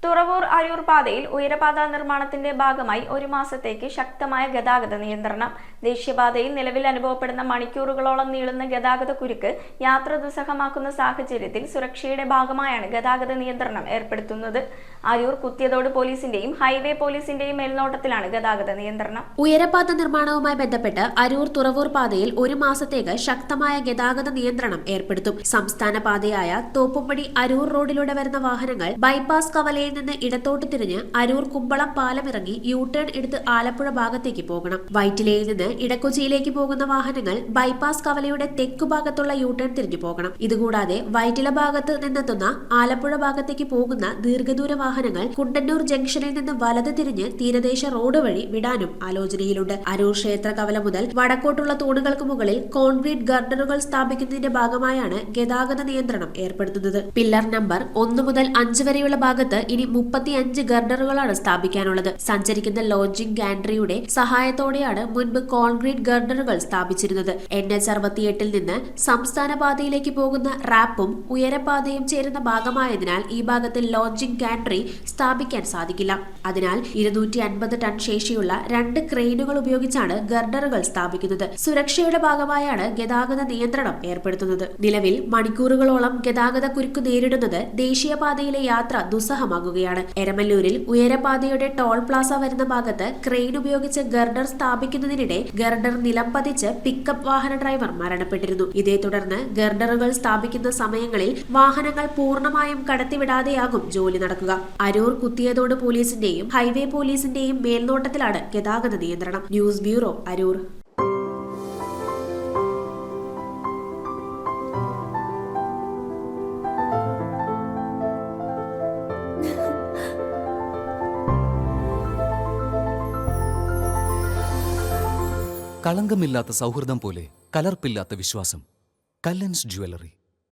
തുറവൂർ അരൂർ പാതയിൽ ഉയരപാത നിർമ്മാണത്തിന്റെ ഭാഗമായി ഒരു മാസത്തേക്ക് ശക്തമായ ഗതാഗത നിയന്ത്രണം. ദേശീയപാതയിൽ നിലവിൽ അനുഭവപ്പെടുന്ന മണിക്കൂറുകളോളം നീളുന്ന ഗതാഗത കുരുക്ക് യാത്ര ദുസ്സഹമാക്കുന്ന സാഹചര്യത്തിൽ സുരക്ഷയുടെ ഭാഗമായാണ് ഗതാഗത നിയന്ത്രണം ഏർപ്പെടുത്തുന്നത്. അരൂർ കുത്തിയതോട് പോലീസിന്റെയും ഹൈവേ പോലീസിന്റെയും മേൽനോട്ടത്തിലാണ് ഗതാഗത നിയന്ത്രണം. ഉയരപാത നിർമ്മാണവുമായി ബന്ധപ്പെട്ട് അരൂർ തുറവൂർ പാതയിൽ ഒരു മാസത്തേക്ക് ശക്തമായ ഗതാഗത നിയന്ത്രണം ഏർപ്പെടുത്തും. സംസ്ഥാന പാതയായ തോപ്പുംപടി അരൂർ റോഡിലൂടെ വരുന്ന വാഹനങ്ങൾ ബൈപ്പാസ് കവലയിൽ നിന്ന് ഇടത്തോട്ട് തിരിഞ്ഞ് അരൂർ കുമ്പളം പാലമിറങ്ങി യു ടേൺ എടുത്ത് ആലപ്പുഴ ഭാഗത്തേക്ക് പോകണം. വൈറ്റിലയിൽ നിന്ന് ഇടക്കൊച്ചിയിലേക്ക് പോകുന്ന വാഹനങ്ങൾ ബൈപ്പാസ് കവലയുടെ തെക്കു ഭാഗത്തുള്ള യു ടേൺ തിരിഞ്ഞു പോകണം. ഇതുകൂടാതെ വൈറ്റില ഭാഗത്ത് നിന്നെത്തുന്ന ആലപ്പുഴ ഭാഗത്തേക്ക് പോകുന്ന ദീർഘദൂര വാഹനങ്ങൾ കുണ്ടന്നൂർ ജംഗ്ഷനിൽ നിന്ന് വലത് തിരിഞ്ഞ് തീരദേശ റോഡ് വഴി വിടാനും ആലോചനയിലുണ്ട്. അരൂർ ക്ഷേത്ര കവല മുതൽ വടക്കോട്ടുള്ള തൂണുകൾക്ക് മുകളിൽ കോൺക്രീറ്റ് ഗർഡറുകൾ സ്ഥാപിക്കുന്നതിന്റെ ഭാഗമായാണ് ഗതാഗത നിയന്ത്രണം ഏർപ്പെടുത്തുന്നത്. പില്ലർ നമ്പർ 1 മുതൽ 5 വരെയുള്ള ഭാഗത്ത് ഇനി 35 ഗർഡറുകളാണ് സ്ഥാപിക്കാനുള്ളത്. സഞ്ചരിക്കുന്ന ലോഡ്ജിംഗ് ഗാൻട്രിയുടെ സഹായത്തോടെയാണ് മുൻപ് കോൺക്രീറ്റ് ഗർഡറുകൾ സ്ഥാപിച്ചിരുന്നത്. NH68 നിന്ന് സംസ്ഥാന പാതയിലേക്ക് പോകുന്ന റാപ്പും ഉയരപാതയും ചേരുന്ന ഭാഗമായതിനാൽ ഈ ഭാഗത്ത് ലോഡ്ജിംഗ് ഗാൻട്രി സ്ഥാപിക്കാൻ സാധിക്കില്ല. അതിനാൽ 250 ടൺ ശേഷിയുള്ള 2 ക്രെയിനുകൾ ഉപയോഗിച്ചാണ് ഗർഡറുകൾ സ്ഥാപിക്കുന്നത്. സുരക്ഷയുടെ ഭാഗമായാണ് ഗതാഗത നിയന്ത്രണം ഏർപ്പെടുത്തുന്നത്. നിലവിൽ മണിക്കൂറുകളോളം ഗതാഗത കുരുക്ക് നേരിടുന്നത് ദേശീയപാതയിലെ യാത്ര ദുസ്സഹമാകുകയാണ്. എരമല്ലൂരിൽ ഉയരപാതയുടെ ടോൾ പ്ലാസ വരുന്ന ഭാഗത്ത് ക്രെയിൻ ഉപയോഗിച്ച് ഗർഡർ സ്ഥാപിക്കുന്നതിനിടെ ഗർഡർ നിലം പതിച്ച് പിക്കപ്പ് വാഹന ഡ്രൈവർ മരണപ്പെട്ടിരുന്നു. ഇതേ തുടർന്ന് ഗർഡറുകൾ സ്ഥാപിക്കുന്ന സമയങ്ങളിൽ വാഹനങ്ങൾ പൂർണ്ണമായും കടത്തിവിടാതെയാകും ജോലി നടക്കുക. അരൂർ കുത്തിയതോട് പോലീസിന്റെയും ഹൈവേ പോലീസിന്റെയും മേൽനോട്ടത്തിലാണ് ഗതാഗത നിയന്ത്രണം. News bureau, Aroor. കളങ്കമില്ലാത്ത സൗഹൃദം പോലെ കലർപ്പില്ലാത്ത വിശ്വാസം. കല്ലൻസ് ജ്വല്ലറി.